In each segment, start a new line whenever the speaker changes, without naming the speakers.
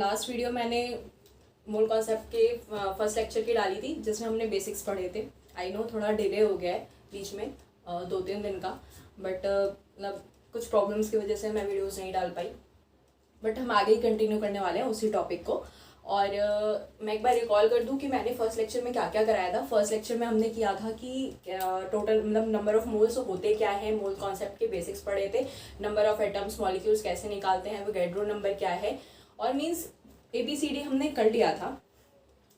Last video मैंने mole concept के first lecture की डाली थी जिसमें हमने बेसिक्स पढ़े थे। आई नो थोड़ा डिले हो गया है बीच में 2-3 दिन का, बट मतलब कुछ प्रॉब्लम्स की वजह से मैं वीडियोस नहीं डाल पाई। बट हम आगे ही कंटिन्यू करने वाले हैं उसी टॉपिक को। और मैं एक बार रिकॉल कर दूं कि मैंने फर्स्ट लेक्चर में क्या क्या कराया था। फर्स्ट लेक्चर में हमने किया था कि टोटल मतलब नंबर ऑफ मोल्स होते क्या है, मोल कॉन्सेप्ट के बेसिक्स पढ़े थे। नंबर ऑफ एटम्स, मॉलिक्यूल्स कैसे निकालते हैं, वोगैड्रो नंबर क्या है, और मीन्स ABCD हमने कर लिया था।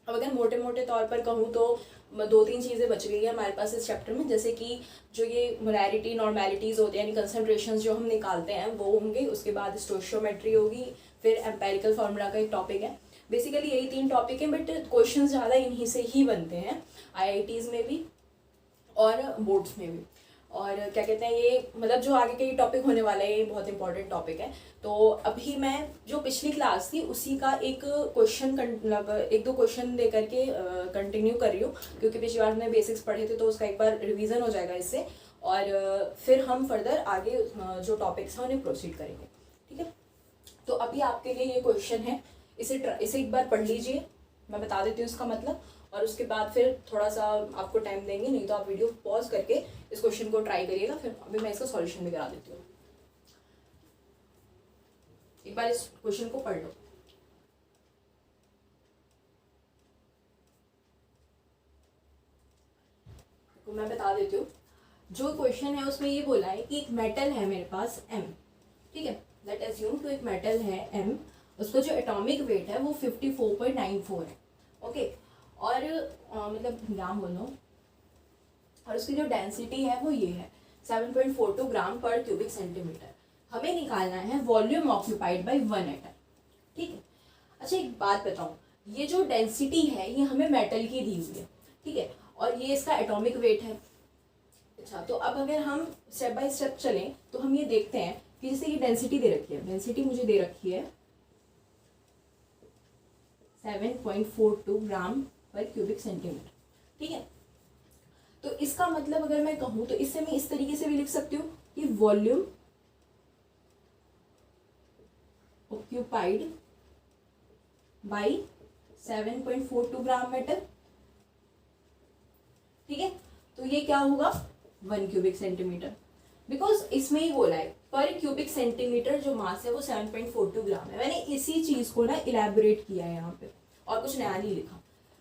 अब अगर मोटे मोटे तौर पर कहूँ तो 2-3 चीज़ें बच गई है हमारे पास इस चैप्टर में, जैसे कि जो ये मोलैरिटी नॉर्मेलिटीज़ होते हैं यानी कंसनट्रेशन जो हम निकालते हैं वो होंगे। उसके बाद स्टोइचियोमेट्री होगी, फिर एम्पेरिकल फार्मूला का एक टॉपिक है। बेसिकली यही 3 टॉपिक हैं, बट क्वेश्चन ज़्यादा इन्हीं से ही बनते हैं IITs में भी और बोर्ड्स में भी। और क्या कहते हैं, ये मतलब जो आगे के ये टॉपिक होने वाला है ये बहुत इंपॉर्टेंट टॉपिक है। तो अभी मैं जो पिछली क्लास थी उसी का एक क्वेश्चन मतलब 1-2 क्वेश्चन दे करके कंटिन्यू कर रही हूँ, क्योंकि पिछली बार हमने बेसिक्स पढ़े थे तो उसका एक बार रिवीजन हो जाएगा इससे, और फिर हम फर्दर आगे जो टॉपिक्स हैं उन्हें प्रोसीड करेंगे। ठीक है, तो अभी आपके लिए ये क्वेश्चन है, इसे एक बार पढ़ लीजिए, मैं बता देती हूँ इसका मतलब, और उसके बाद फिर थोड़ा सा आपको टाइम देंगे, नहीं तो आप वीडियो पॉज करके इस क्वेश्चन को ट्राई करिएगा। फिर अभी मैं इसका सॉल्यूशन भी करा देती हूँ। एक बार इस क्वेश्चन को पढ़ लो। तो मैं बता देती हूँ, जो क्वेश्चन है उसमें ये बोला है कि एक मेटल है मेरे पास M, ठीक है, लेट अज्यूम तो एक मेटल है M, उसका जो एटॉमिक वेट है वो 54.94 है, ओके, और मतलब ग्राम बोलो, और उसकी जो डेंसिटी है वो ये है 7.42 ग्राम पर क्यूबिक सेंटीमीटर। हमें निकालना है वॉल्यूम ऑक्यूपाइड बाय 1 एटम, ठीक है। अच्छा एक बात बताऊं, ये जो डेंसिटी है ये हमें मेटल की दी हुई है, ठीक है, और ये इसका एटॉमिक वेट है। अच्छा, तो अब अगर हम स्टेप बाय स्टेप चलें तो हम ये देखते हैं कि जैसे ये डेंसिटी दे रखी है, डेंसिटी मुझे दे रखी है 7.42 ग्राम पर क्यूबिक सेंटीमीटर, ठीक है। तो इसका मतलब अगर मैं कहूं तो इससे मैं इस तरीके से भी लिख सकती हूँ कि volume occupied by 7.42 gram metal, ठीक है। तो ये क्या होगा 1 क्यूबिक सेंटीमीटर, बिकॉज इसमें ही बोला है पर क्यूबिक सेंटीमीटर जो मास है वो 7.42 ग्राम है। मैंने इसी चीज को ना इलेबोरेट किया है यहाँ पे और कुछ नया नहीं लिखा।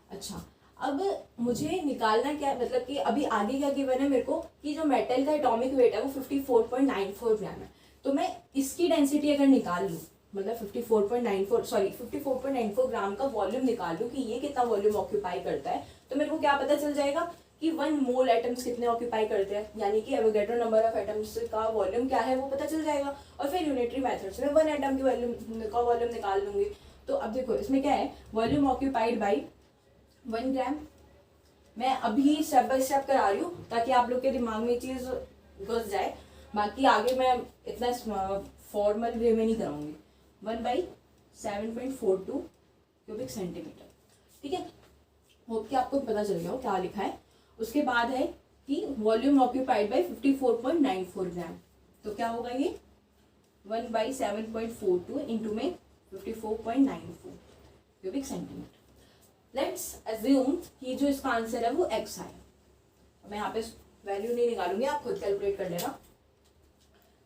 अच्छा, अब मुझे निकालना क्या, मतलब कि अभी आगे क्या गिवन है मेरे को कि जो मेटल का एटॉमिक वेट है वो 54.94 ग्राम है। तो मैं इसकी डेंसिटी अगर निकाल लूँ, मतलब 54.94 ग्राम का वॉल्यूम निकाल लूँ कि ये कितना वॉल्यूम ऑक्यूपाई करता है, तो मेरे को क्या पता चल जाएगा कि 1 मोल एटम्स कितने ऑक्यूपाई करते हैं, यानी कि एवोगैड्रो नंबर ऑफ एटम्स का वॉल्यूम क्या है वो पता चल जाएगा। और फिर यूनिटरी मेथड से मैं 1 एटम की वॉल्यूम निकाल लूंगी। तो अब देखो इसमें क्या है, वॉल्यूम ऑक्यूपाइड बाई 1 ग्राम। मैं अभी स्टेप बाय स्टेप करा रही हूँ ताकि आप लोग के दिमाग में चीज घुस जाए, बाकी आगे मैं इतना फॉर्मल वे में नहीं कराऊंगी। 1/7.42 क्यूबिक सेंटीमीटर, ठीक है। होप कि आपको पता चल गया हो क्या लिखा है। उसके बाद है कि वॉल्यूम ऑक्यूपाइड बाय 54.94 ग्राम, तो क्या होगा ये 1/7.42 इंटू में 54.94 क्यूबिक सेंटीमीटर। लेट्स अज्यूम कि जो इसका आंसर है वो x आए। मैं यहाँ पे वैल्यू नहीं निकालूंगी, आप खुद कैलकुलेट कर लेना,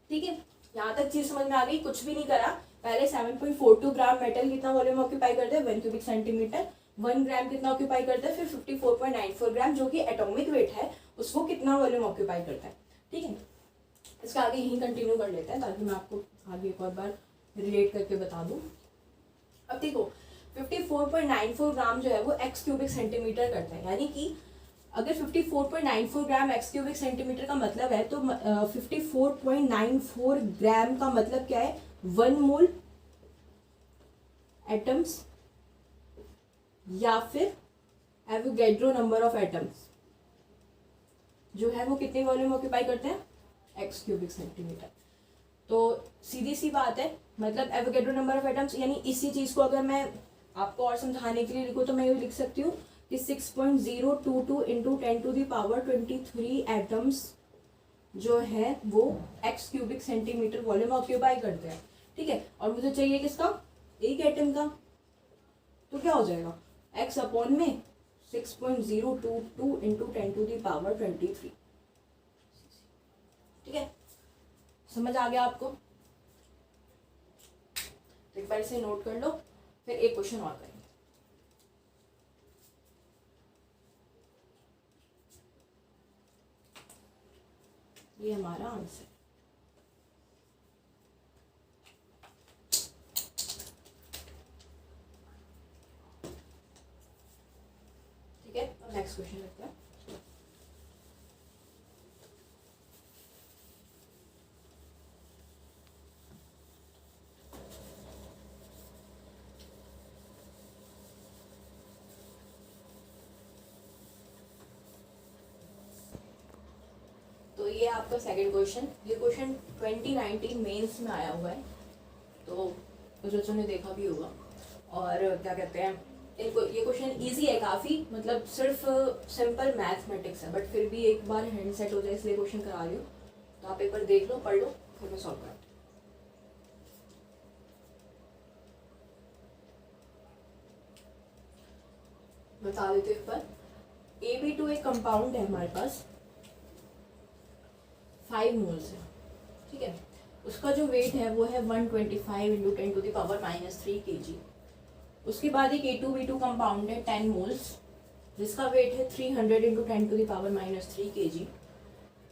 ठीक है। यहाँ तक चीज समझ में आ गई, कुछ भी नहीं करा। पहले 7.42 ग्राम मेटल कितना वॉल्यूम ऑक्यूपाई करता है 1 क्यूबिक सेंटीमीटर, 1 ग्राम कितना ऑक्यूपाई करता है, फिर 54.94 ग्राम जो कि एटॉमिक वेट है उसको कितना वॉल्यूम ऑक्यूपाई करता है, ठीक है। इसका आगे यहीं कंटिन्यू कर लेते हैं ताकि मैं आपको आगे एक और बार रिलेट करके बता दूं। अब देखो 54.94 ग्राम जो है वो x क्यूबिक सेंटीमीटर करता है, यानी कि अगर 54.94 ग्राम x क्यूबिक सेंटीमीटर का मतलब है तो 54.94 ग्राम का मतलब क्या है 1 मोल एटम्स या फिर एवोगैड्रो नंबर ऑफ एटम्स जो है वो कितने वॉल्यूम ऑक्यूपाई करते हैं x क्यूबिक सेंटीमीटर। तो सीधी सी बात है, मतलब एवोगैड्रो नंबर ऑफ एटम्स, यानी इसी चीज को अगर मैं आपको और समझाने के लिए लिखूँ तो मैं ये लिख सकती हूँ कि 6.022 इंटू 10⁻23 एटम्स जो है वो x cubic centimetre volume occupy करते हैं, ठीक है। और मुझे चाहिए किसका, एक एटम का, तो क्या हो जाएगा x अपॉन में 6.022 इंटू 10⁻23। ठीक है, समझ आ गया आपको? तो एक बार इसे नोट कर लो, फिर एक क्वेश्चन और करेंगे। ये हमारा आंसर। ठीक है, अब नेक्स्ट क्वेश्चन लगता है। तो ये आपका सेकंड क्वेश्चन। ये क्वेश्चन 2019 मेंस में आया हुआ है, तो कुछ बच्चों ने देखा भी होगा। और क्या कहते हैं, इनको ये क्वेश्चन इजी है काफ़ी, मतलब सिर्फ सिंपल मैथमेटिक्स है, बट फिर भी एक बार हैंड सेट हो जाए इसलिए क्वेश्चन करा रही हूँ। तो आप एक बार देख लो, पढ़ लो, फिर मैं सॉल्व कराती हूँ। बता देते एक बार। AB2 एक कंपाउंड है हमारे पास, 5 मोल्स है। ठीक है, उसका जो वेट है वो है 125 इंटू 10⁻³ kg। उसके बाद एक A2B2 कंपाउंड है 10 मोल्स, जिसका वेट है 300 इंटू 10⁻³ kg।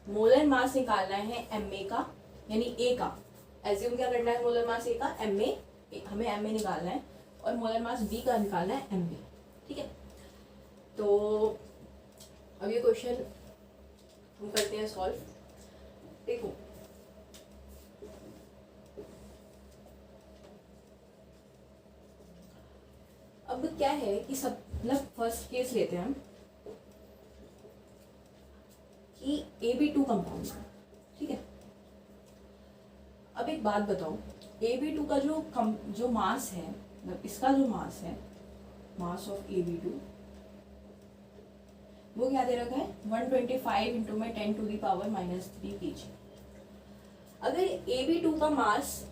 मोलर मास निकालना है Ma का, यानी A का। एज्यूम क्या करना है, मोलर मास A का Ma, हमें Ma निकालना है, और मोलर मास B का निकालना है Mb। ठीक है, तो अब ये क्वेश्चन हम करते हैं सॉल्व। देखो, अब क्या है कि सब मतलब फर्स्ट केस लेते हैं हम कि AB2 कंपाउंड है। ठीक है, अब एक बात बताओ, AB2 का जो मास है, मतलब इसका जो मास है, मास ऑफ AB2, वो क्या दे रखा है 125 इंटू में 10⁻³ kg। अगर AB2 का मास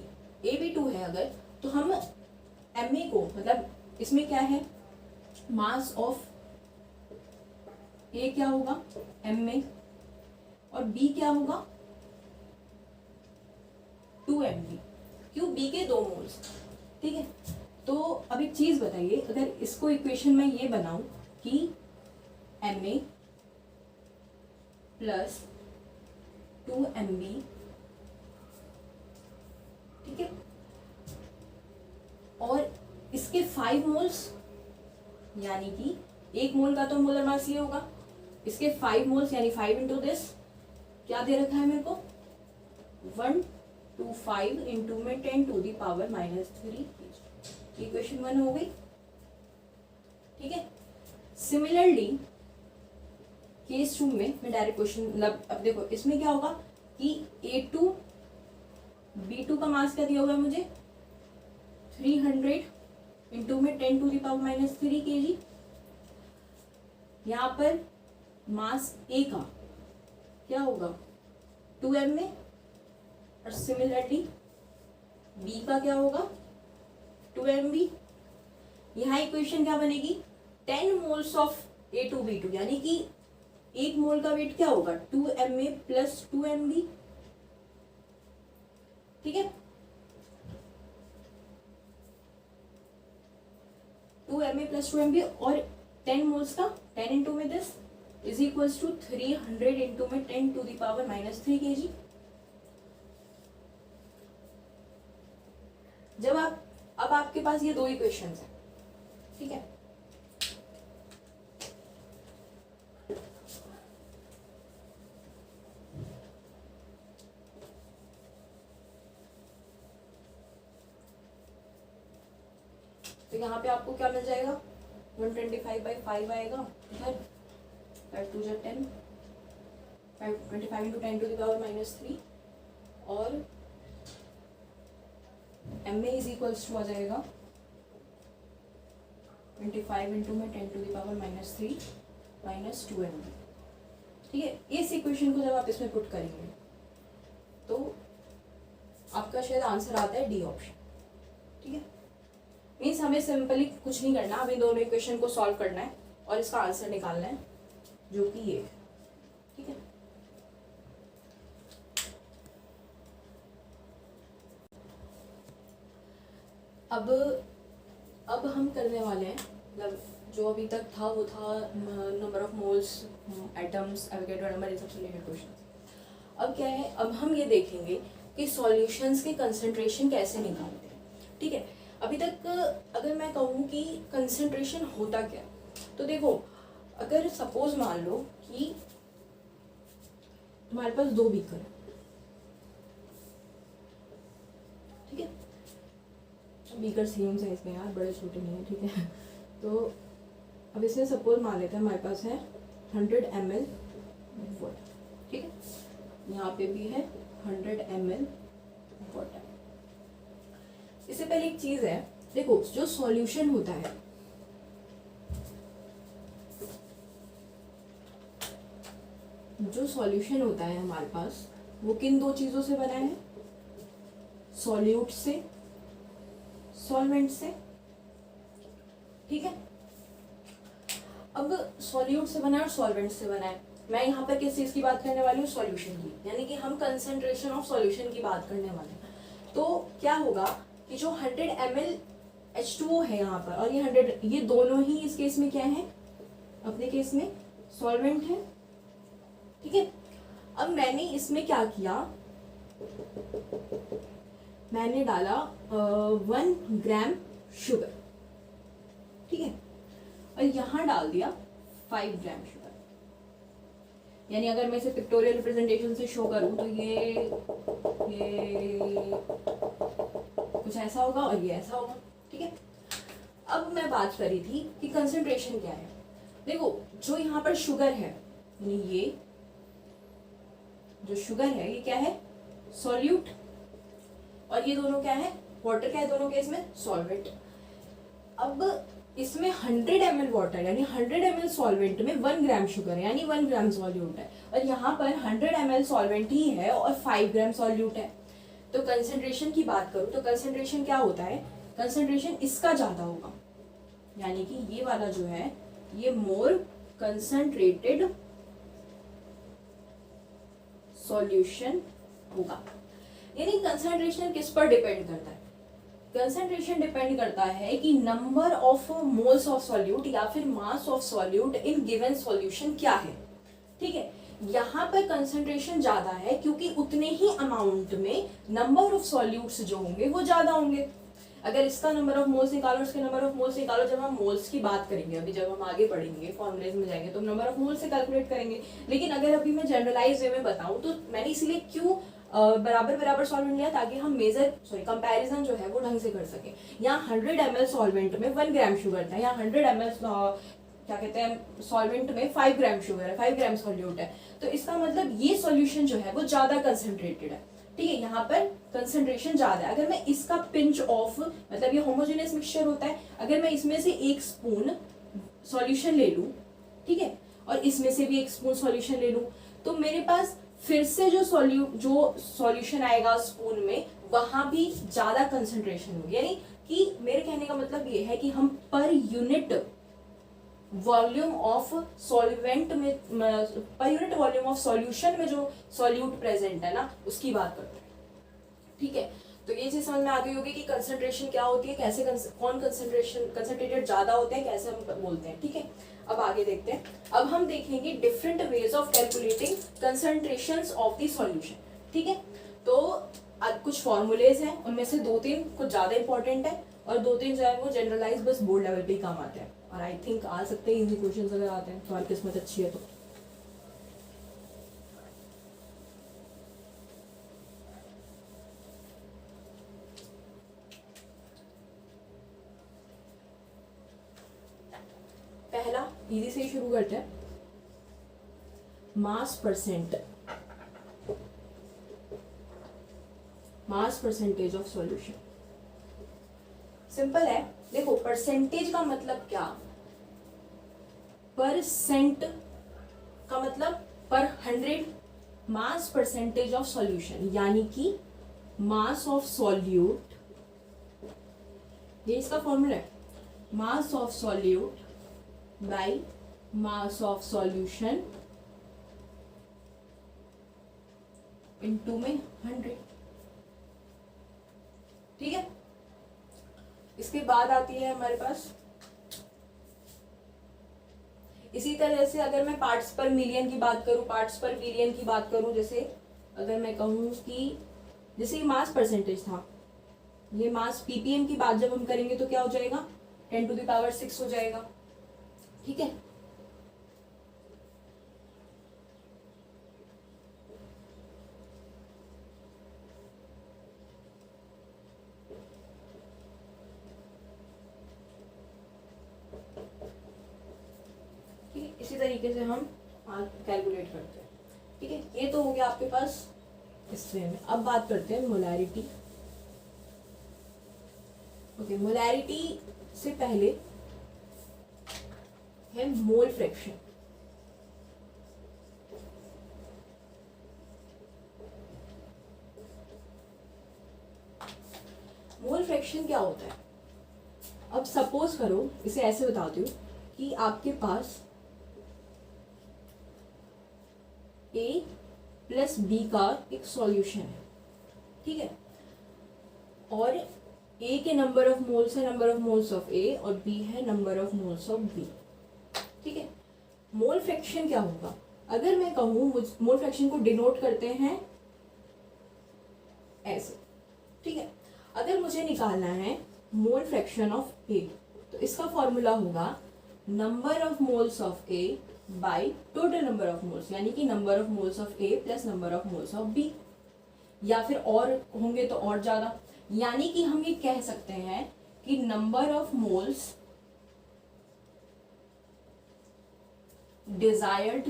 AB2 है अगर, तो हम Ma को, मतलब इसमें क्या है, मास ऑफ A क्या होगा Ma, और B क्या होगा 2Mb। क्यों, B के 2 मोल्स। ठीक है, तो अब एक चीज बताइए, अगर इसको इक्वेशन में ये बनाऊं कि Ma प्लस 2Mb, ठीक है, और इसके 5 मोल्स, यानी कि 1 मोल का तो मोलर मास ये होगा, इसके 5 मोल्स यानी 5 इंटू दिस, क्या दे रखा है मेरे को 125 इंटू में 10⁻³ kg। इक्वेशन 1 हो गई। ठीक है, सिमिलरली केस 2 में मैं डायरेक्ट क्वेश्चन, मतलब अब देखो इसमें क्या होगा कि A2 B2 का मास क्या दिया हुआ है मुझे 300 इंटू में 10⁻³ kg। यहाँ पर मास A का क्या होगा 2Ma, और सिमिलरली B का क्या होगा 2Mb। यहाँ इक्वेशन क्या बनेगी 10 मोल्स ऑफ A2B2, यानी कि 1 मोल का वेट क्या होगा 2Ma प्लस 2Mb। ठीक है, 2Ma प्लस 2Mb, और 10 मोल्स का 10 इंटू में this is equals to 300 into में 10⁻³ kg। जब अब आपके पास ये 2 इक्वेशंस हैं। ठीक है, तो यहाँ पे आपको क्या मिल जाएगा 125/5 आएगा इधर, 5 2 10, 25 इंटू 10⁻³ और Ma इज इक्वल्स टू आ जाएगा 25 इंटू में 10⁻³ माइनस 2Mb। ठीक है, इस इक्वेशन को जब आप इसमें पुट करेंगे तो आपका शायद आंसर आता है डी ऑप्शन। ठीक है, मीन्स हमें सिंपली कुछ नहीं करना, अभी दोनों इक्वेशन को सॉल्व करना है और इसका आंसर निकालना है, जो कि ये, ठीक है। अब हम करने वाले हैं, मतलब जो अभी तक था वो था number of moles, atoms, Avogadro number, इन सबसे रिलेटेड क्वेश्चन। अब क्या है, अब हम ये देखेंगे कि सॉल्यूशंस के कंसंट्रेशन कैसे निकालते हैं, ठीक है। अभी तक अगर मैं कहूँ कि कंसंट्रेशन होता क्या, तो देखो, अगर सपोज मान लो कि तुम्हारे पास 2 बीकर है, ठीक है। बीकर सेम साइज में यार, बड़े छोटे नहीं है, ठीक है। तो अब इसमें सपोज मान लेते हैं हमारे पास है 100 ml वाटर, ठीक है। यहाँ पे भी है 100 ml वाटर। इससे पहले एक चीज है, देखो जो सॉल्यूशन होता है, जो सॉल्यूशन होता है हमारे पास, वो किन 2 चीजों से बना है, सॉल्यूट से, सॉल्वेंट से, ठीक है। अब सॉल्यूट से बना है और सॉल्वेंट से बना है। मैं यहाँ पर किस चीज की बात करने वाली हूँ, सॉल्यूशन की, यानी कि हम कंसंट्रेशन ऑफ सॉल्यूशन की बात करने वाले हैं। तो क्या होगा कि जो 100 ml H2O है यहाँ पर, और ये 100, ये दोनों ही इस केस में क्या है, अपने केस में सॉल्वेंट है, ठीक है। अब मैंने इसमें क्या किया, मैंने डाला 1 ग्राम शुगर, ठीक है, और यहाँ डाल दिया 5 ग्राम शुगर। यानी अगर मैं इसे पिक्टोरियल रिप्रेजेंटेशन से शो करूं तो ये कुछ ऐसा होगा और ये ऐसा होगा, ठीक है। अब मैं बात करी थी कि कंसंट्रेशन क्या है। देखो जो यहाँ पर शुगर है, यानी ये जो शुगर है ये क्या है, सॉल्यूट, और ये दोनों क्या है, वाटर क्या है दोनों केस में, सॉल्वेंट। अब इसमें 100 ml वाटर यानी 100 ml सॉल्वेंट में 1 ग्राम शुगर है, यानी 1 ग्राम सॉल्यूट है, और यहाँ पर 100 ml सॉल्वेंट ही है और 5 ग्राम सॉल्यूट है। तो कंसंट्रेशन की बात करूँ तो कंसंट्रेशन क्या होता है, कंसंट्रेशन इसका ज्यादा होगा, यानी कि ये वाला जो है ये मोर कंसंट्रेटेड सॉल्यूशन होगा। यानी कंसंट्रेशन किस पर डिपेंड करता है, कंसंट्रेशन डिपेंड करता है कि number of moles of solute या फिर mass of solute in given solution क्या है, ठीक है। यहाँ पर कंसंट्रेशन ज्यादा है क्योंकि उतने ही अमाउंट में नंबर ऑफ सॉल्यूट्स जो होंगे वो ज्यादा होंगे। अगर इसका नंबर ऑफ मोल्स निकालो, इसके नंबर ऑफ मोल्स निकालो, जब हम मोल्स की बात करेंगे, अभी जब हम आगे पढ़ेंगे फॉर्मूलेज में जाएंगे तो नंबर ऑफ मोल्स से कैलकुलेट करेंगे। लेकिन अगर अभी मैं जनरलाइज वे में बताऊं तो मैंने इसलिए क्यों बराबर बराबर सॉल्वेंट लिया, ताकि हम कंपैरिजन जो है वो ढंग से कर सके। यहाँ 100 ml सॉल्वेंट में 1 ग्राम शुगर था, यहाँ 100 ml क्या कहते हैं सॉल्वेंट में 5 ग्राम शुगर है, 5 ग्राम सॉल्यूट है। तो इसका मतलब ये सॉल्यूशन जो है वो ज्यादा कंसंट्रेटेड है, ठीक है, यहाँ पर कंसंट्रेशन ज्यादा है। अगर मैं इसका पिंच ऑफ, मतलब ये होमोजेनियस मिक्सचर होता है, अगर मैं इसमें से 1 स्पून सॉल्यूशन ले लूं, ठीक है, और इसमें से भी 1 स्पून सॉल्यूशन ले लूं, तो मेरे पास फिर से जो सॉल्यूशन आएगा स्पून में, वहां भी ज्यादा कंसंट्रेशन होगी। यानी कि मेरे कहने का मतलब ये है कि हम per unit volume of solvent में, per unit volume of solution में जो सॉल्यूट प्रेजेंट है ना, उसकी बात करते हैं, ठीक है। तो ये चीज समझ में आ गई होगी कि कंसंट्रेशन क्या होती है, कैसे कौन कंसंट्रेटेड ज्यादा होते हैं, कैसे हम बोलते हैं, ठीक है। अब आगे देखते हैं। अब हम देखेंगे different ways of calculating concentrations of the solution, ठीक है। तो आज कुछ फॉर्मूलेज हैं, उनमें से 2-3 कुछ ज्यादा इंपॉर्टेंट है और 2-3 जो है वो जनरलाइज बस बोर्ड लेवल पे ही काम आते हैं, और आई थिंक आ सकते हैं इजी क्वेश्चंस अगर आते हैं, तुम्हारी किस्मत अच्छी है तो। पहला इजी से ही शुरू करते हैं, mass percentage of solution. Simple है, देखो परसेंटेज का मतलब क्या, परसेंट का मतलब पर 100, मास परसेंटेज ऑफ सॉल्यूशन यानी कि मास ऑफ सॉल्यूट ये इसका फॉर्मूला है, mass of solute by mass of solution into में 100। ठीक है, इसके बाद आती है हमारे पास, इसी तरह से अगर मैं पार्ट्स पर मिलियन की बात करूं, पार्ट्स पर बिलियन की बात करूं, जैसे अगर मैं कहूं कि जैसे ये मास परसेंटेज था, ये मास पीपीएम की बात जब हम करेंगे तो क्या हो जाएगा, 10⁶ हो जाएगा। ठीक है, इसी तरीके से हम कैलकुलेट करते हैं। ठीक है, ये तो हो गया आपके पास इस वे में। अब बात करते हैं मोलैरिटी। ओके, मोलैरिटी से पहले है मोल फ्रैक्शन। मोल फ्रैक्शन क्या होता है? अब सपोज करो, इसे ऐसे बताती हूँ कि आपके पास A प्लस B का एक सॉल्यूशन है। ठीक है, और A के नंबर ऑफ मोल्स है number of moles of A और B है number of moles of B। ठीक है, मोल फ्रैक्शन क्या होगा? अगर मैं कहूँ, मोल फ्रैक्शन को डिनोट करते हैं ऐसे। ठीक है, अगर मुझे निकालना है मोल फ्रैक्शन ऑफ A, तो इसका फॉर्मूला होगा number of moles of A by total number of moles, यानी कि number of moles of A plus number of moles of B, या फिर और होंगे तो और ज्यादा। यानी कि हम ये कह सकते हैं कि number of moles desired,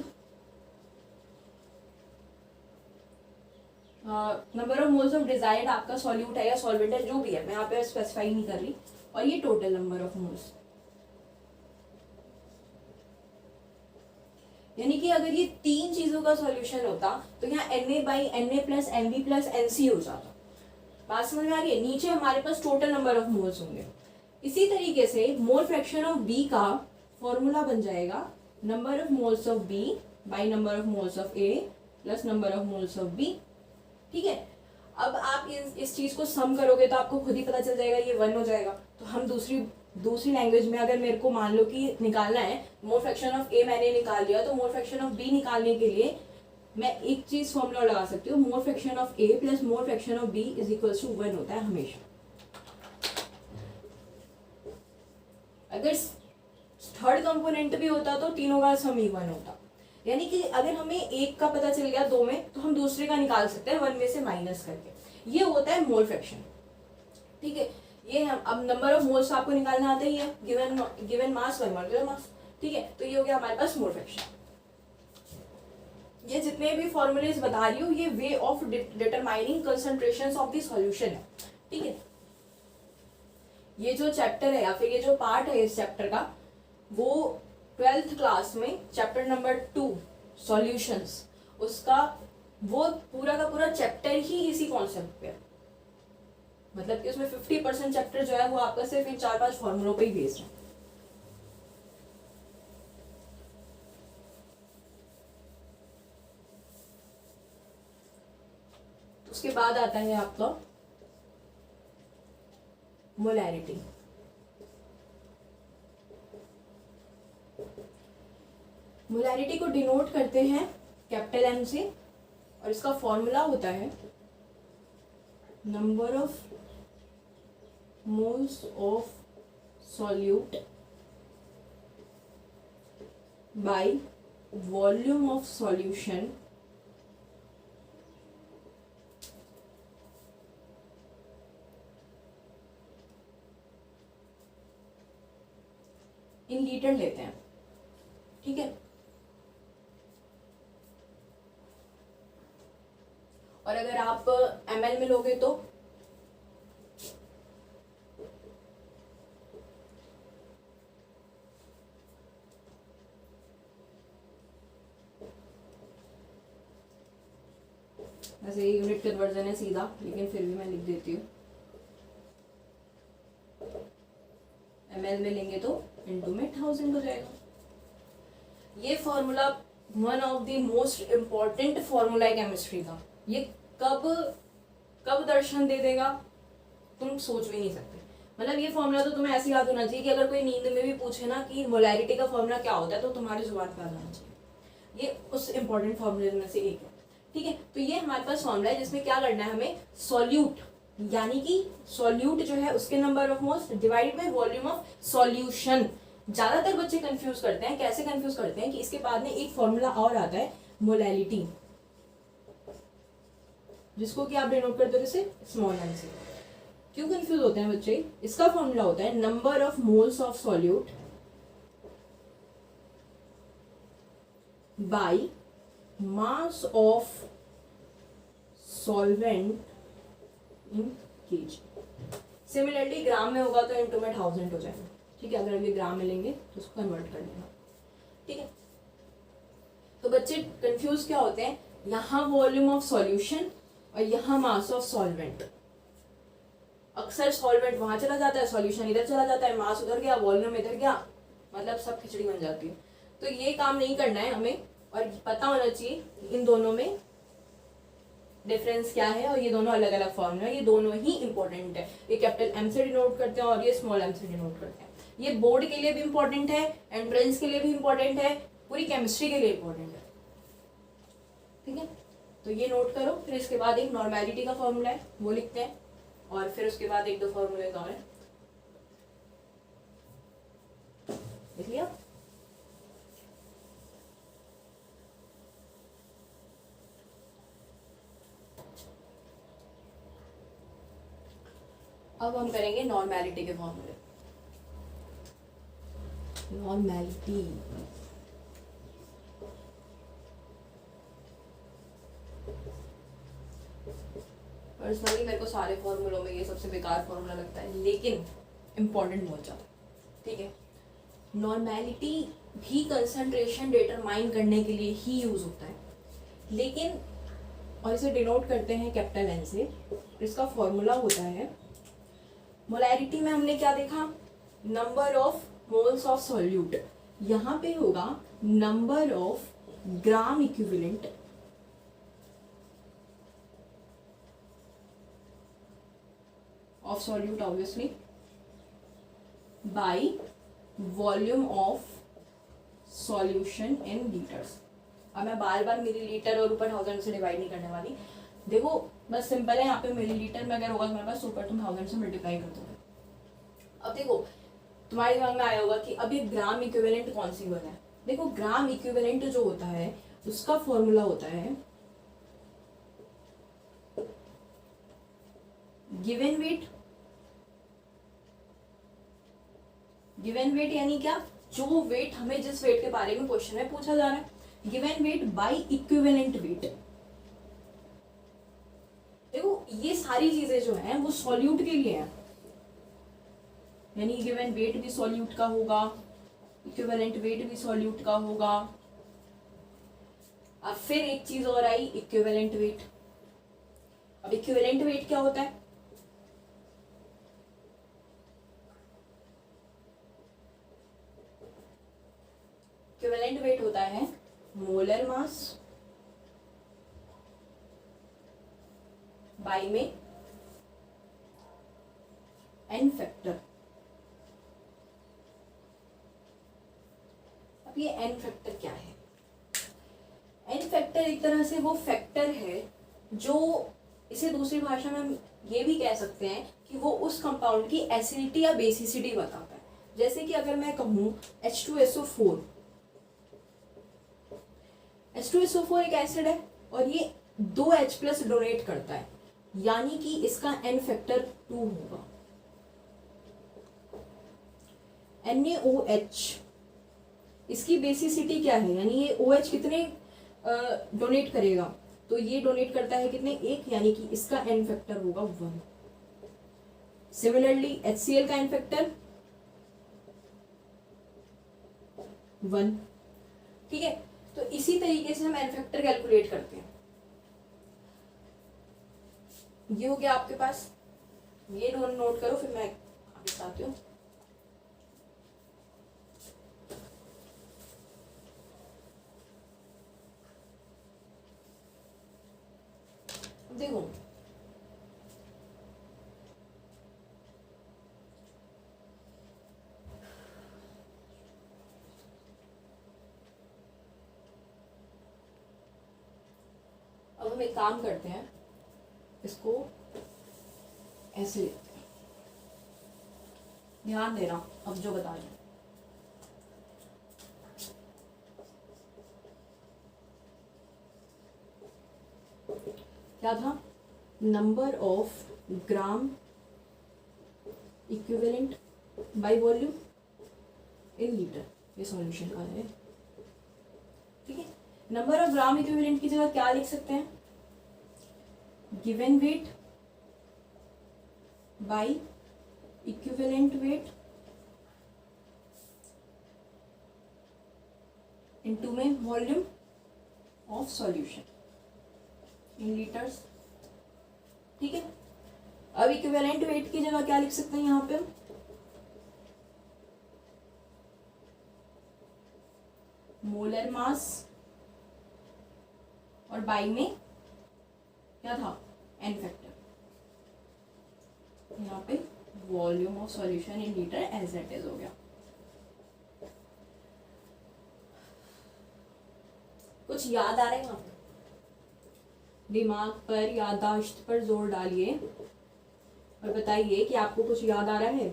number of moles of desired आपका सॉल्यूट है या सॉल्वेंट है, जो भी है, मैं यहाँ पे स्पेसिफाई नहीं कर रही, और ये टोटल नंबर ऑफ मोल्स। यानी कि अगर ये तीन चीजों का सॉल्यूशन होता तो यहाँ Na/Na plus Nb plus Nc हो जाता। बात समझ में आ रही है? नीचे हमारे पास टोटल नंबर ऑफ मोल्स होंगे। इसी तरीके से मोल फ्रैक्शन ऑफ B का फॉर्मूला बन जाएगा number of moles of B by number of moles of A plus number of moles of B। ठीक है, अब आप इस चीज को सम करोगे तो आपको खुद ही पता चल जाएगा, ये 1 हो जाएगा। तो हम दूसरी लैंग्वेज में अगर मेरे को मान लो कि निकालना है मोल फ्रैक्शन ऑफ A, मैंने निकाल लिया, तो मोल फ्रैक्शन ऑफ B निकालने के लिए मैं एक चीज फॉर्मूला लगा सकती हूँ, mole fraction of A plus mole fraction of B is equal to 1 होता है हमेशा। अगर थर्ड कंपोनेंट भी होता तो तीनों का सम ही 1 होता। यानी कि अगर हमें एक का पता चल गया 2 में, तो हम दूसरे का निकाल सकते हैं 1 में से माइनस करके। ये होता है मोल फ्रैक्शन। ठीक है, ये हम अब नंबर ऑफ मोल्स आपको निकालना आता ही है, गिवन मास 1 मॉलिक्यूलर मास। ठीक है, तो ये हो गया हमारे पास मोल फ्रैक्शन। ये जितने भी फॉर्मूलेज बता रही हूँ, ये way of determining concentrations of the solution है। ठीक है, ये जो चैप्टर है या फिर ये जो पार्ट है इस चैप्टर का, वो 12th क्लास में चैप्टर नंबर 2 सॉल्यूशंस, उसका वो पूरा का पूरा चैप्टर ही इसी कॉन्सेप्ट पे है। मतलब कि उसमें 50% चैप्टर जो है वो आपका सिर्फ इन 4-5 फॉर्मूलों पे ही बेस्ड है। उसके बाद आता है आपका मोलैरिटी। मोलैरिटी को डिनोट करते हैं कैपिटल M से, और इसका फॉर्मूला होता है number of moles of solute by volume of solution in litre लेते हैं। ठीक है, और अगर आप ml में लोगे तो वैसे ये यूनिट कन्वर्जन है सीधा, लेकिन फिर भी मैं लिख देती हूँ। ml में लेंगे तो इनटू में 1000 हो जाएगा। ये formula one of the most important formula है केमिस्ट्री का। ये कब कब दर्शन दे देगा तुम सोच भी नहीं सकते। मतलब ये फॉर्मूला तो तुम्हें ऐसे याद होना चाहिए कि अगर कोई नींद में भी पूछे ना कि मोलैरिटी का फॉर्मूला क्या होता है तो तुम्हारी जुबान पे आ जाना चाहिए। ये उस इम्पोर्टेंट फॉर्मूले में से एक है। ठीक है, तो ये हमारे पास फॉर्मूला है जिसमें क्या करना है हमें, सॉल्यूट, यानी कि सॉल्यूट जो है उसके number of moles divided by volume of solution. ज्यादातर बच्चे कंफ्यूज करते हैं, कैसे कंफ्यूज करते हैं कि इसके बाद में एक फॉर्मूला और आता है मोलैलिटी, जिसको कि आप डिनोट करते हो जैसे स्मॉल एन से। क्यों कंफ्यूज होते हैं बच्चे? इसका फॉर्मूला होता है number of moles of solute by mass of solvent in K G. Similarly gram में होगा तो इनटू में 1000 हो जाएगा। ठीक है, अगर अभी ग्राम में लेंगे तो उसको कन्वर्ट कर लेना। ठीक है, तो बच्चे कंफ्यूज क्या होते हैं, यहाँ वॉल्यूम ऑफ सॉल्यूशन और यहाँ मास ऑफ सॉल्वेंट। अक्सर सॉल्वेंट वहां चला जाता है, सॉल्यूशन इधर चला जाता है, मास उधर गया, वॉल्यूम इधर गया, मतलब सब खिचड़ी बन जाती है। तो ये काम नहीं करना है हमें, और पता होना चाहिए इन दोनों में डिफरेंस क्या है, और ये दोनों अलग अलग फॉर्मूला, ये दोनों ही इंपॉर्टेंट है। ये कैपिटल एम से डिनोट करते हैं और ये स्मॉल एम से डिनोट करते हैं। ये बोर्ड के लिए भी इंपॉर्टेंट है, एंट्रेंस के लिए भी इंपॉर्टेंट है, पूरी केमिस्ट्री के लिए इंपॉर्टेंट है। ठीक है, तो ये नोट करो। फिर इसके बाद एक नॉर्मेलिटी का फॉर्मूला है वो लिखते हैं, और फिर उसके बाद एक दो फॉर्मूले और है, लिख लिया। अब हम करेंगे नॉर्मेलिटी के फॉर्मूले। नॉर्मेलिटी पर्सनली मेरे को सारे फॉर्मूलों में ये सबसे बेकार फॉर्मूला लगता है, लेकिन इंपॉर्टेंट बहुत ज्यादा। ठीक है, नॉर्मेलिटी भी कंसंट्रेशन डिटरमाइन करने के लिए ही यूज होता है, लेकिन और इसे डिनोट करते हैं कैपिटल एन से। इसका फॉर्मूला होता है, मोलैरिटी में हमने क्या देखा, number of moles of solute, यहाँ पे होगा number of gram equivalent of solute obviously by volume of solution in litres. अब मैं बार बार मिलीलीटर और ऊपर 1000 से डिवाइड नहीं करने वाली। देखो बस सिंपल है, यहाँ पे मिलीलीटर में अगर होगा तो मेरे पास ऊपर तुम 1000 से मल्टीप्लाई कर दोगे। अब देखो तुम्हारे दिमाग में आया होगा कि अभी ग्राम इक्विवेलेंट कौन सी बना है। देखो ग्राम इक्विवेलेंट जो होता है उसका फॉर्मूला होता है गिवन वेट। गिवन वेट यानी क्या, जो वेट हमें जिस वेट के बारे में क्वेश्चन में पूछा जा रहा है, given weight by equivalent wait. देखो ये सारी चीजें जो हैं वो सॉल्यूट के लिए हैं, यानी गिवन वेट भी सॉल्यूट का होगा, इक्विवेलेंट वेट भी सॉल्यूट का होगा। अब फिर एक चीज और आई, इक्विवेलेंट वेट। अब इक्विवेलेंट वेट क्या होता है, इक्विवेलेंट वेट होता है मोलर मास बाई में एन फैक्टर। अब ये एन फैक्टर क्या है, एन फैक्टर एक तरह से वो फैक्टर है जो, इसे दूसरी भाषा में हम ये भी कह सकते हैं कि वो उस कंपाउंड की एसिडिटी या बेसिसिटी बताता है। जैसे कि अगर मैं कहूं H2SO4, H2SO4 एक एसिड है और ये 2H+ डोनेट करता है, यानी कि इसका एन फैक्टर 2 होगा। NaOH, इसकी बेसिसिटी क्या है, यानी ये OH कितने डोनेट करेगा, तो ये डोनेट करता है कितने, 1, यानी कि इसका एन फैक्टर होगा 1। सिमिलरली HCl का एन फैक्टर 1। ठीक है, तो इसी तरीके से हम एन फैक्टर कैलकुलेट करते हैं। ये हो गया आपके पास, ये नोट करो, फिर मैं आगे बताती हूँ। हम एक काम करते हैं, इसको ऐसे लेते हैं, ध्यान देना अब जो बता रहे हैं। क्या था? Number of gram equivalent by volume in litre, ये सॉल्यूशन का है। ठीक है, नंबर ऑफ ग्राम इक्विवेलेंट की जगह क्या लिख सकते हैं? Given weight by equivalent weight into में volume of solution in litres. ठीक है, अब इक्विवेलेंट वेट की जगह क्या लिख सकते हैं यहाँ पे? मोलर मास और बाई में क्या था? N factor. यहाँ पे volume of solution in litre as it is हो गया। कुछ याद आ रहा है? वहां दिमाग पर, याददाश्त पर जोर डालिए और बताइए कि आपको कुछ याद आ रहा है।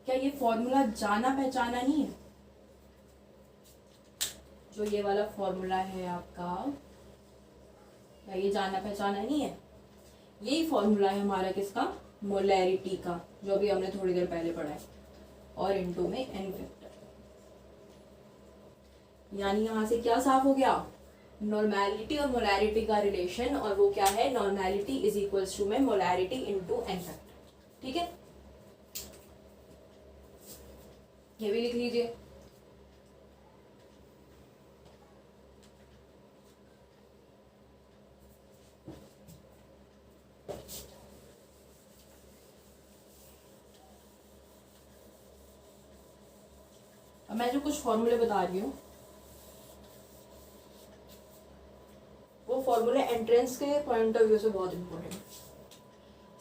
क्या ये फॉर्मूला जाना पहचाना नहीं है? जो ये वाला फॉर्मूला है आपका, क्या ये जाना पहचाना नहीं है? यही फॉर्मूला है हमारा किसका? मोलैरिटी का, जो अभी हमने थोड़ी देर पहले पढ़ा है, और इनटू में एन फैक्टर। यानी यहां से क्या साफ हो गया? नॉर्मैलिटी और मोलैरिटी का रिलेशन, और वो क्या है? नॉर्मैलिटी इज इक्वल्स टू में मोलैरिटी इनटू एन फैक्टर। ठीक है, ये भी लिख लीजिए। अब मैं जो कुछ फॉर्मूले बता रही हूँ, वो फॉर्मूले एंट्रेंस के पॉइंट ऑफ व्यू से बहुत इंपॉर्टेंट है।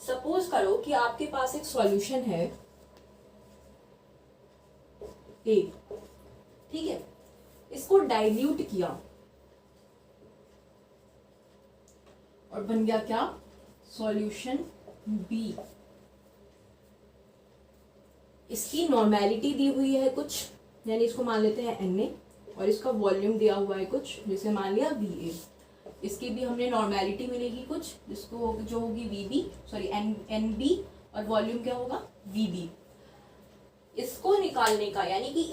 सपोज करो कि आपके पास एक सॉल्यूशन है ए, ठीक है, इसको डाइल्यूट किया और बन गया क्या? Solution B. इसकी नॉर्मैलिटी दी हुई है कुछ, यानी इसको मान लेते हैं Na, और इसका वॉल्यूम दिया हुआ है कुछ, जिसे मान लिया Va। इसकी भी हमने नॉर्मैलिटी मिलेगी कुछ, जिसको जो होगी Vb, सॉरी Nb, और वॉल्यूम क्या होगा? Vb। इसको निकालने का, यानी कि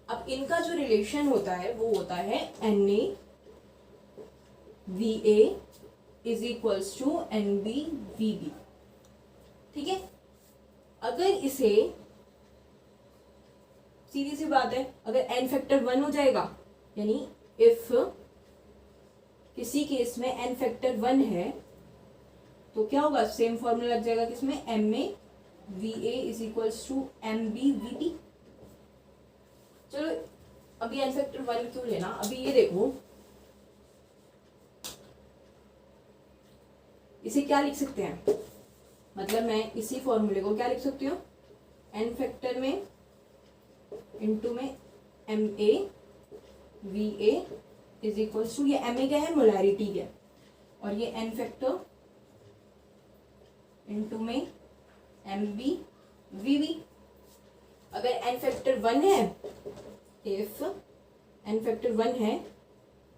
अब इनका जो रिलेशन होता है वो होता है Na Va is equals to Nb Vb। ठीक है, अगर इसे, सीधी सी बात है, अगर n फैक्टर 1 हो जाएगा, यानी इफ किसी केस में n फैक्टर 1 है, तो क्या होगा? सेम फॉर्मूला लग जाएगा किसमें? Ma Va is equals to Mb Vb। चलो अभी n फैक्टर 1 क्यों लेना, अभी ये देखो, इसे क्या लिख सकते हैं? मतलब मैं इसी फॉर्मूले को क्या लिख सकती हूँ? n फैक्टर में इनटू में Ma Va is equals to, ये Ma क्या है? मोलैरिटी है, और ये n फैक्टर इनटू में Mb Vb। अगर n फैक्टर 1 है, इफ n फैक्टर 1 है,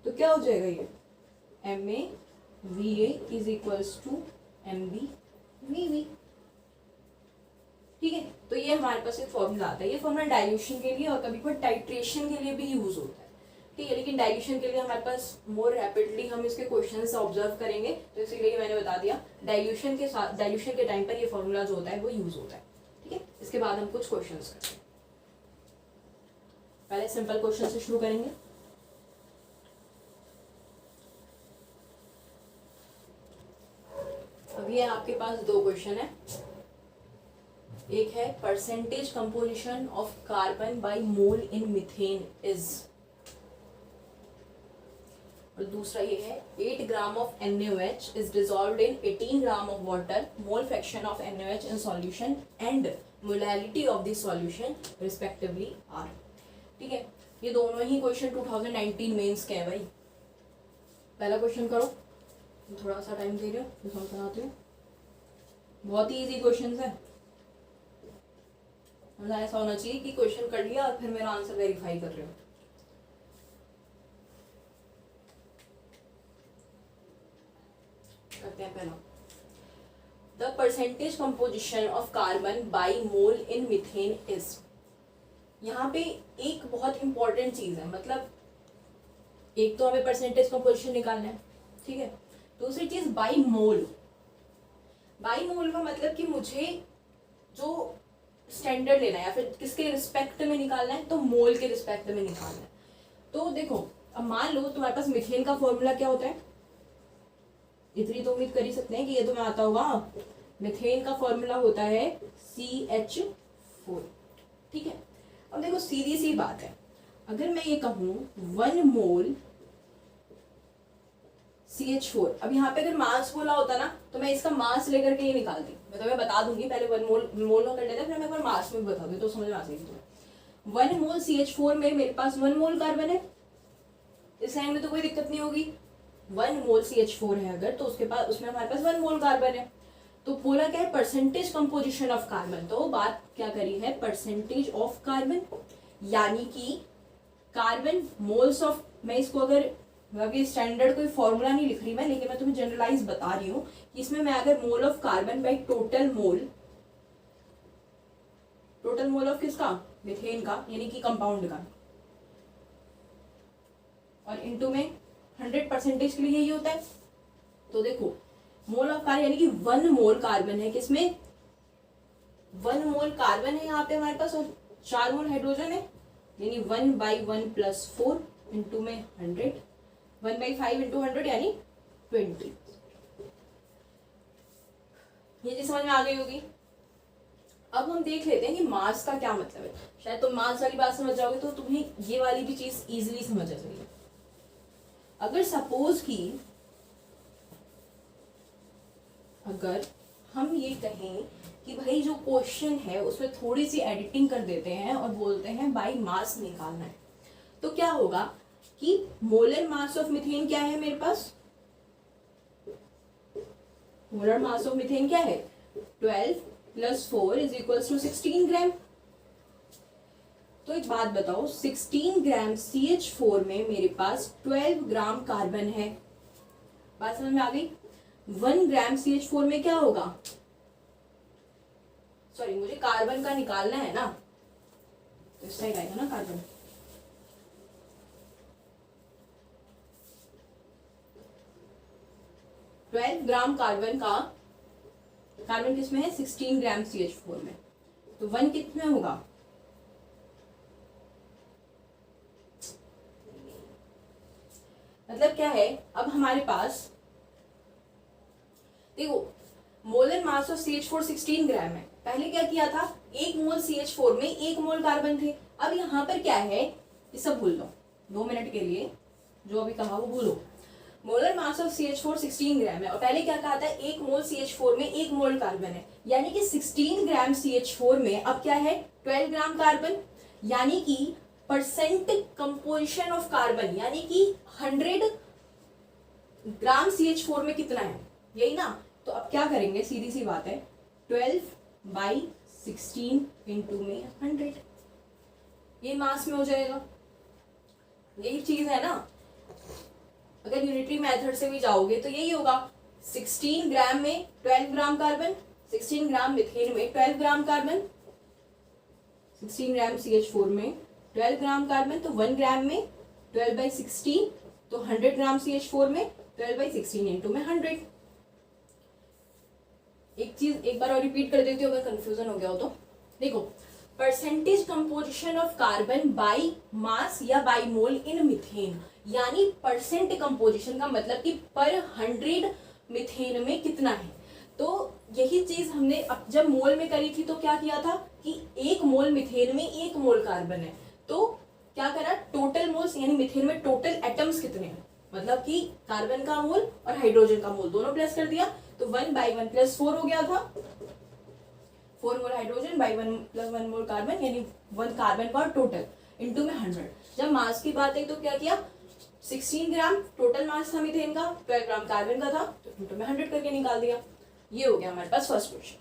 तो क्या हो जाएगा? ये Ma Va is equals to Mb Vb। ठीक है, तो ये हमारे पास एक फॉर्मूला आता है। ये फॉर्मूला डाइल्यूशन के लिए और कभी कभी टाइट्रेशन के लिए भी यूज होता है। ठीक है, लेकिन डाइल्यूशन के लिए हमारे पास मोर रैपिडली हम इसके क्वेश्चन ऑब्जर्व करेंगे, तो इसीलिए मैंने बता दिया डाइल्यूशन के साथ, डाइल्यूशन के टाइम पर ये फॉर्मूला जो होता है वो यूज होता है। ठीक है, इसके बाद हम कुछ क्वेश्चन करते हैं। पहले सिंपल क्वेश्चन से शुरू करेंगे। अब ये आपके पास दो क्वेश्चन है, एक है percentage composition of carbon by mole in methane is, और दूसरा ये है 8 gram of NaOH is dissolved in 18 gram of water, mole fraction of NaOH in solution and molarity of this solution respectively are. ठीक है, ये दोनों ही question 2019 mains के हैं भाई। पहला क्वेश्चन करो, थोड़ा सा टाइम दे रही हूँ फिर सॉल्व कराती हूँ। बहुत ही इजी क्वेश्चन है, मतलब ऐसा होना चाहिए कि क्वेश्चन कर लिया और फिर मेरा आंसर वेरीफाई कर रहे हो। करते हैं पहला, the percentage composition of carbon by mole in methane is. यहाँ पे एक बहुत इंपॉर्टेंट चीज है, मतलब एक तो हमें परसेंटेज कंपोजिशन निकालना है, ठीक है। दूसरी चीज बाई मोल। बाई मोल का मतलब कि मुझे जो स्टैंडर्ड लेना है या फिर किसके रिस्पेक्ट में निकालना है, तो मोल के रिस्पेक्ट में निकालना है। तो देखो, अब मान लो तुम्हारे पास मीथेन का फॉर्मूला क्या होता है, इतनी तो उम्मीद कर ही सकते हैं कि ये तुम्हें आता होगा। मीथेन का फॉर्मूला होता है CH4, ठीक है। अब देखो सीधी सी बात है, अगर मैं ये कहूँ 1 मोल CH4, अब यहाँ पे अगर मास बोला होता ना तो मैं इसका मास लेकर के ये निकालती, मैं तुम्हें बता दूंगी। पहले 1 मोल का कर लेते हैं, फिर मैं एक बार मास में बता दूँ तो समझ में आ जाएगी तुम्हें। 1 मोल CH4 में मेरे पास 1 मोल कार्बन है, इस लाइन में तो कोई दिक्कत नहीं होगी। 1 मोल CH4 है अगर, तो उसके पास उसमें हमारे पास 1 मोल कार्बन है। तो बोला क्या है, परसेंटेज कंपोजिशन ऑफ कार्बन। तो बात क्या करी है, परसेंटेज ऑफ कार्बन, यानी कि कार्बन मोल्स ऑफ, मैं इसको अगर अभी स्टैंडर्ड कोई फॉर्मूला नहीं लिख रही मैं, लेकिन मैं तुम्हें जनरलाइज बता रही हूँ कि इसमें मैं अगर mole of carbon by total mole of किसका, मीथेन का, यानी कि कंपाउंड का, और इनटू में 100% के लिए यही होता है। तो देखो मोल ऑफ कार्बन यानी कि 1 मोल कार्बन है, किसमें 1 मोल कार्बन है यहाँ पे हमारे पास, और 4 मोल हाइड्रोजन है, यानी 1/1 + 4 इंटू में 100, 1/5 इंटू 100 यानी 20। ये चीज समझ में आ गई होगी। अब हम देख लेते हैं कि मास का क्या मतलब है। शायद तुम मास वाली बात समझ जाओगे तो तुम्हें ये वाली भी चीज इजीली समझ आ जाएगी। अगर सपोज कि अगर हम ये कहें कि भाई जो क्वेश्चन है उसमें थोड़ी सी एडिटिंग कर देते हैं और बोलते हैं बाई मास निकालना है, तो क्या होगा कि मोलर मास ऑफ मीथेन क्या है मेरे पास, मोलर मास ऑफ मीथेन क्या है, 12 + 4 = 16 ग्राम। तो एक बात बताओ, 16 ग्राम CH4 में मेरे पास 12 ग्राम कार्बन है। बात समझ में आ गई। 1 ग्राम CH4 में क्या होगा, सॉरी मुझे कार्बन का निकालना है ना, तो इस साइड आएगा ना कार्बन। ट्वेल्व ग्राम कार्बन का, कार्बन किसमें है, 16 ग्राम CH4 में, तो 1 कितने होगा, मतलब क्या है, अब हमारे पास देखो मोलर मास ऑफ CH4 16 ग्राम है। पहले क्या किया था, 1 मोल CH4 में 1 मोल कार्बन थे। अब यहाँ पर क्या है, ये सब भूल लो 2 मिनट के लिए, जो अभी कहा वो भूलो। मोलर मास ऑफ CH4 16 ग्राम है, और पहले क्या कहा था, 1 मोल CH4 में 1 मोल कार्बन है, यानी कि 16 ग्राम CH4 में अब क्या है, 12 ग्राम कार्बन, यानी कि परसेंट कंपोजिशन ऑफ कार्बन, यानी कि 100 ग्राम CH4 में कितना है, यही ना। तो अब क्या करेंगे, सीधी सी बात है, 12/16 इंटू में 100, ये मास में हो जाएगा। यही चीज है ना, अगर यूनिटरी मेथड से भी जाओगे तो यही होगा, 16 ग्राम में 12 ग्राम कार्बन, 16 ग्राम मीथेन में 12 ग्राम कार्बन, 16 ग्राम CH4 में 12 ग्राम कार्बन, तो 1 ग्राम में 12/16, तो 100 ग्राम CH4 में 12/16 इंटू में 100। एक चीज एक बार और रिपीट कर देती हूँ अगर कंफ्यूजन हो गया हो तो। देखो, percentage composition of carbon by mass या बाई मोल इन मीथेन, यानी परसेंट कंपोजिशन का मतलब कि पर 100 मीथेन में कितना है। तो यही चीज हमने अब जब मोल में करी थी तो क्या किया था कि 1 मोल मीथेन में 1 मोल कार्बन है, तो क्या करा, टोटल मोल्स यानी मीथेन में टोटल एटम्स कितने हैं, मतलब कि कार्बन का मोल और हाइड्रोजन का मोल दोनों प्लस कर दिया, तो 1/1 + 4 हो गया था, 4 मोल हाइड्रोजन बाई 1 + 1 मोल कार्बन, यानी 1 कार्बन का टोटल इंटू में 100। जब मास की बात है तो क्या किया, 16 ग्राम टोटल मास था मीथेन का, 12 ग्राम कार्बन का था, तो टोटल में 100 करके निकाल दिया। ये हो गया हमारे पास फर्स्ट क्वेश्चन।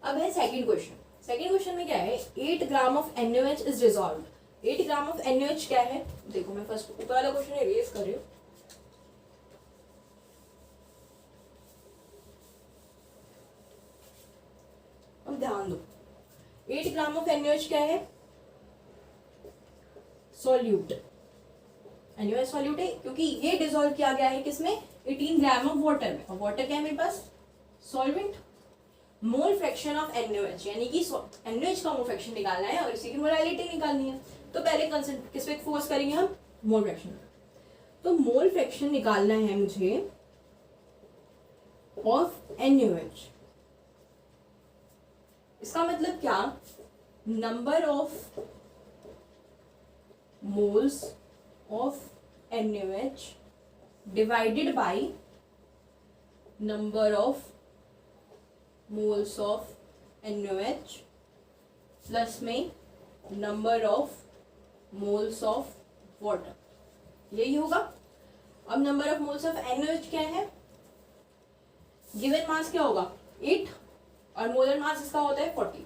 अब है सेकंड क्वेश्चन। सेकंड क्वेश्चन में क्या है, 8 gram of NaOH is dissolved. 8 gram of NaOH क्या है, देखो मैं फर्स्ट ऊपर वाला क्वेश्चन एरेज कर रही हूँ। अब ध्यान दो, 8 ग्राम ऑफ NaOH क्या है, सॉल्यूट। NaOH सॉल्यूट है क्योंकि ये डिसॉल्व किया गया है किसमें, 18 ग्राम ऑफ वाटर में, और वाटर क्या है मेरे पास, solvent. Mole fraction of NaOH, यानी कि NaOH का मोल फ्रैक्शन निकालना है और इसी की मोलैलिटी निकालनी है। तो पहले कंसेप्ट किस पे फोकस करेंगे हम, मोल फ्रैक्शन। तो मोल फ्रैक्शन निकालना है मुझे ऑफ NaOH। इसका मतलब क्या, number of moles of NaOH divided by number of moles of NaOH plus में number of moles of water, यही होगा। अब number of moles of NaOH क्या है, गिवन मास क्या होगा 8 और मोलर मास इसका होता है 40,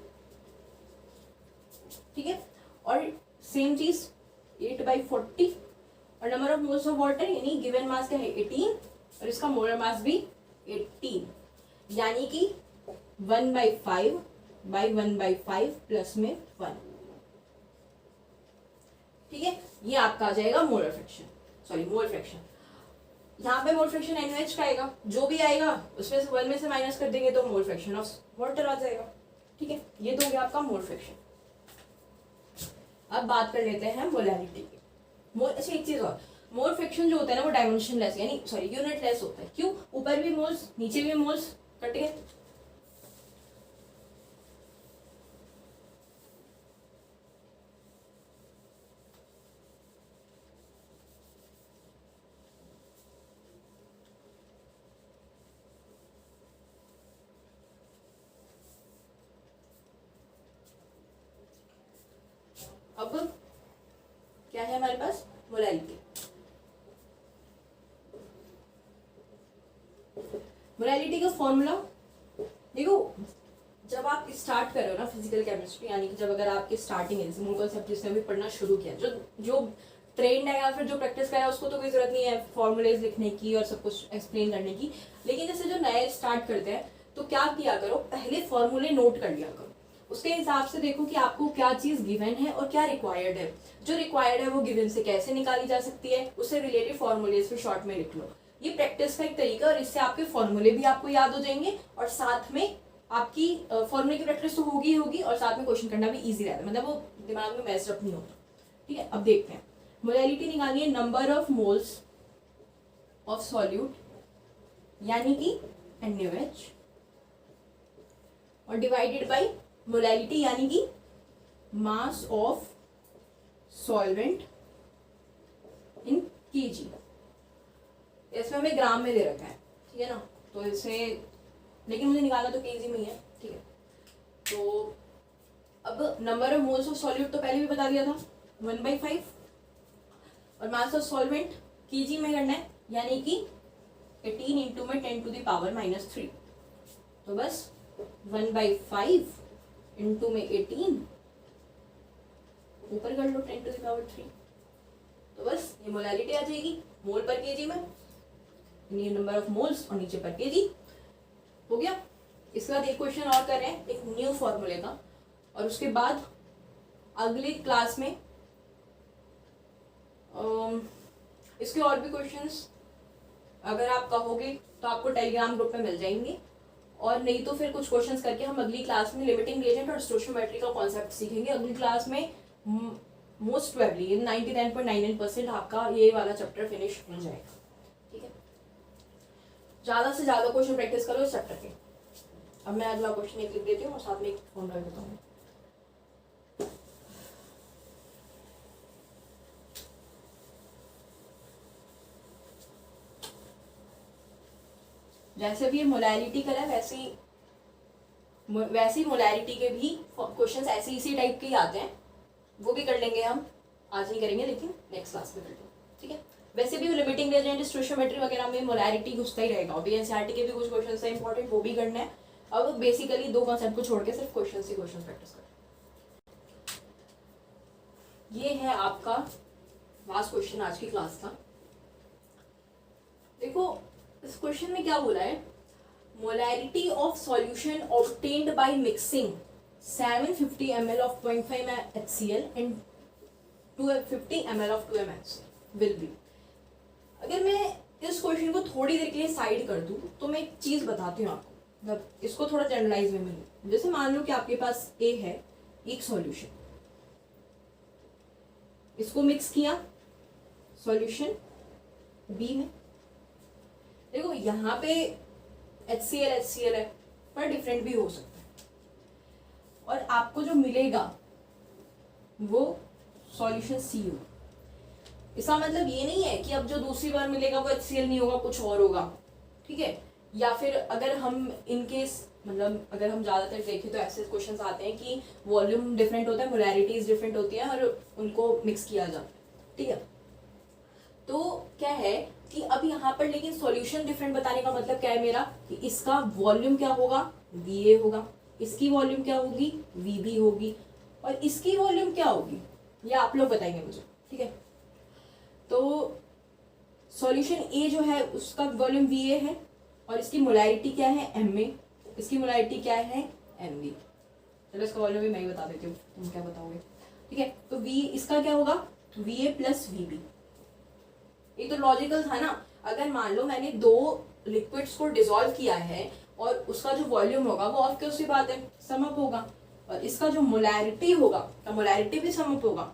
ठीक है। और सेम चीज 8/40 और number of moles of water यानी गिवन मास क्या है 18 और इसका मोलर मास भी 18, यानी कि 1/5/1/5 प्लस में 1, ठीक है। ये आपका आ जाएगा molar fraction, sorry mole fraction. यहाँ पे मोल फ्रैक्शन NaOH का आएगा, जो भी आएगा उसमें से 1 में से माइनस कर देंगे तो मोल फ्रैक्शन ऑफ वाटर आ जाएगा, ठीक है। ये तो हो गया आपका मोल फ्रैक्शन। अब बात कर लेते हैं मोलैलिटी की। अच्छा एक चीज और, मोल फ्रैक्शन जो होता है ना वो डायमेंशन लेस यानी सॉरी यूनिट लेस होता है। क्यों, ऊपर भी मोल्स नीचे भी मोल्स कट गए। अब क्या है हमारे पास, मोलैलिटी। मोलैलिटी का फॉर्मूला देखो, जब आप स्टार्ट कर रहे हो ना फिजिकल केमिस्ट्री, यानी कि जब अगर आपकी स्टार्टिंग है मूल कॉन्सेप्ट जिसने भी पढ़ना शुरू किया, जो ट्रेंड है या फिर जो प्रैक्टिस करा उसको तो कोई जरूरत नहीं है फॉर्मूलेज लिखने की और सब कुछ एक्सप्लेन करने की। लेकिन जैसे जो नए स्टार्ट करते हैं तो क्या किया करो, पहले फॉर्मूले नोट कर लिया करो, उसके हिसाब से देखो कि आपको क्या चीज गिवन है और क्या रिक्वायर्ड है। जो रिक्वायर्ड है वो गिवन से कैसे निकाली जा सकती है, उससे रिलेटेड फॉर्मूलेज फिर शॉर्ट में लिख लो। ये प्रैक्टिस का एक तरीका, और इससे आपके फॉर्मूले भी आपको याद हो जाएंगे और साथ में आपकी फॉर्मूले की प्रैक्टिस तो होगी ही होगी और साथ में क्वेश्चन करना भी इजी रहता है, मतलब वो दिमाग में मैच अप नहीं होता, ठीक है। अब देखते हैं, मोलैलिटी निकालिए number of moles of solute यानी कि NaOH और डिवाइडेड बाय मोलैलिटी यानी कि मास ऑफ सॉल्वेंट इन kg। इसमें हमें ग्राम में दे रखा है, ठीक है ना, तो इसे लेकिन मुझे निकालना तो kg में ही है, ठीक है। तो अब number of moles of solute तो पहले भी बता दिया था 1/5 और मास ऑफ सॉल्वेंट kg में करना है, यानी कि 18 इंटू में 10⁻³ तो बस 1/5 इंटू में 18 ऊपर कर लो 10⁻³ तो बस ये मोलैलिटी आ जाएगी मोल पर kg में, ये नंबर ऑफ मोल्स और नीचे पर kg हो गया। इसके बाद एक क्वेश्चन और कर रहे हैं एक न्यू फॉर्मूले का, और उसके बाद अगली क्लास में इसके और भी क्वेश्चंस अगर आप कहोगे तो आपको टेलीग्राम ग्रुप में मिल जाएंगे, और नहीं तो फिर कुछ क्वेश्चंस करके हम अगली क्लास में लिमिटिंग रिएजेंट और स्टोइचियोमेट्री का कॉन्सेप्ट सीखेंगे। अगली क्लास में मोस्ट प्रोबेबली 99.99% आपका ये वाला चैप्टर फिनिश हो जाएगा, ठीक है। ज़्यादा से ज़्यादा क्वेश्चन प्रैक्टिस करो इस चैप्टर के। अब मैं अगला क्वेश्चन एक लिख देती हूँ और साथ में एक फॉर्मूला देता हूँ। जैसे भी ये मोलैरिटी का है वैसी मोलैरिटी के भी क्वेश्चंस ऐसे इसी टाइप के ही आते हैं, वो भी कर लेंगे हम। आज नहीं करेंगे लेकिन नेक्स्ट क्लास में कर लेंगे, ठीक है। वैसे भी लिमिटिंग रिएजेंट, स्टोइचियोमेट्री वगैरह में मोलैरिटी घुसता ही रहेगा। अभी एनसीईआरटी के भी कुछ क्वेश्चन है इंपॉर्टेंट, वो भी करना है। अब बेसिकली 2 कॉन्सेप्ट को छोड़ के सिर्फ क्वेश्चन प्रैक्टिस करें। ये है आपका लास्ट क्वेश्चन आज की क्लास का। देखो इस क्वेश्चन में क्या बोला है, molarity of solution obtained by mixing 750 ml of 0.5 HCl and 250 ml of 2mHCl will be। अगर मैं इस क्वेश्चन को थोड़ी देर के लिए साइड कर दूं तो मैं एक चीज बताती हूँ आपको, मतलब इसको थोड़ा जनरलाइज में लूं। जैसे मान लो कि आपके पास ए है एक सॉल्यूशन, इसको मिक्स किया सॉल्यूशन बी में। देखो यहाँ पे HCl है पर डिफरेंट भी हो सकता है, और आपको जो मिलेगा वो सॉल्यूशन सी होगा। इसका मतलब ये नहीं है कि अब जो दूसरी बार मिलेगा वो HCl नहीं होगा, कुछ और होगा, ठीक है। या फिर अगर हम इनकेस मतलब अगर हम ज़्यादातर देखें तो ऐसे क्वेश्चंस आते हैं कि वॉल्यूम डिफरेंट होता है, मोलैरिटीज डिफरेंट होती है और उनको मिक्स किया जाता है, ठीक है। तो क्या है कि अब यहाँ पर लेकिन सॉल्यूशन डिफरेंट बताने का मतलब क्या है मेरा, कि इसका वॉल्यूम क्या होगा, Va होगा, इसकी वॉल्यूम क्या होगी, Vb होगी, और इसकी वॉल्यूम क्या होगी ये आप लोग बताएंगे मुझे, ठीक है। तो सॉल्यूशन ए जो है उसका वॉल्यूम Va है और इसकी मोलैरिटी क्या है Ma, इसकी मोलैरिटी क्या है Mb। चलो इसका वॉल्यूम भी मैं ही बता देती हूँ, तुम क्या बताओगे, ठीक है। तो V इसका क्या होगा, Va प्लस Vb। ये तो लॉजिकल था ना। अगर मान लो मैंने 2 लिक्विड्स को डिसॉल्व किया है और उसका जो वॉल्यूम होगा वो ऑफ कोर्स सी बात है सम अप होगा, और इसका जो मोलैरिटी होगा तो मोलैरिटी भी सम अप होगा,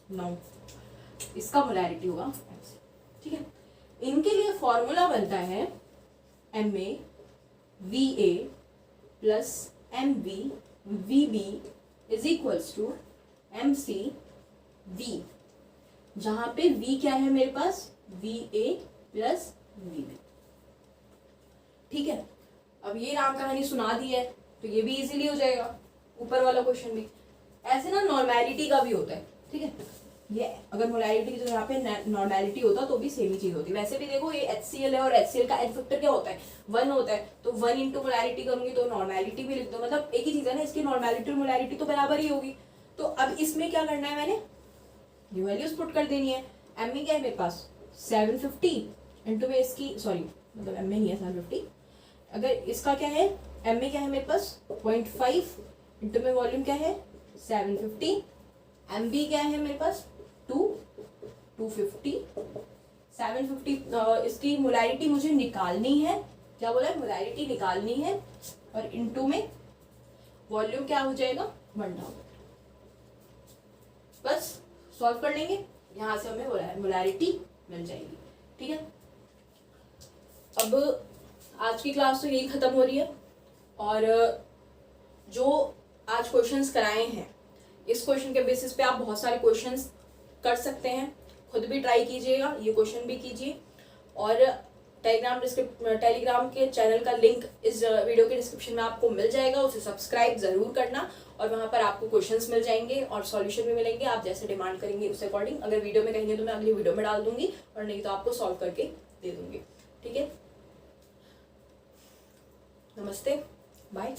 नो इसका मोलैरिटी होगा, ठीक है। इनके लिए फॉर्मूला बनता है MaVa plus MbVb is equals to McV, जहां पे V क्या है मेरे पास, Va प्लस Vb, ठीक है। अब ये राम कहानी सुना दी है तो ये भी इजीली हो जाएगा, ऊपर वाला क्वेश्चन भी। ऐसे ना नॉर्मैलिटी का भी होता है, ठीक है। ये अगर मोलैरिटी की जगह यहाँ पे नॉर्मैलिटी होता तो भी सेम ही चीज होती। वैसे भी देखो ये HCl है और HCl का एन फैक्टर क्या होता है, 1 होता है, तो 1 इंटू मोलैरिटी करूंगी तो नॉर्मैलिटी भी लिख दो, मतलब एक ही चीज है ना, इसकी नॉर्मैलिटी और मोलैरिटी तो बराबर ही होगी। तो अब इसमें क्या करना है, मैंने ये वैल्यूज पुट कर देनी है। Mb क्या है मेरे पास 750 इंटू में इसकी सॉरी मतलब Mb नहीं है 750, अगर इसका क्या है Mb क्या है मेरे पास 0.5 इंटू में वॉल्यूम क्या है 750, Mb क्या है मेरे पास 250 750। इसकी मोलैरिटी मुझे निकालनी है, क्या बोला है मोलैरिटी निकालनी है, और इनटू में वॉल्यूम क्या हो जाएगा 1000। बस सॉल्व कर लेंगे, यहां से हमें मोलैरिटी मिल जाएगी, ठीक है। अब आज की क्लास तो यही खत्म हो रही है, और जो आज क्वेश्चंस कराए हैं इस क्वेश्चन के बेसिस पे आप बहुत सारे क्वेश्चंस कर सकते हैं, खुद भी ट्राई कीजिएगा, ये क्वेश्चन भी कीजिए। और टेलीग्राम के चैनल का लिंक इस वीडियो के डिस्क्रिप्शन में आपको मिल जाएगा, उसे सब्सक्राइब जरूर करना, और वहाँ पर आपको क्वेश्चंस मिल जाएंगे और सॉल्यूशन भी मिलेंगे। आप जैसे डिमांड करेंगे उस अकॉर्डिंग, अगर वीडियो में कहेंगे तो मैं अगली वीडियो में डाल दूंगी, और नहीं तो आपको सॉल्व करके दे दूंगी, ठीक है। नमस्ते, बाय।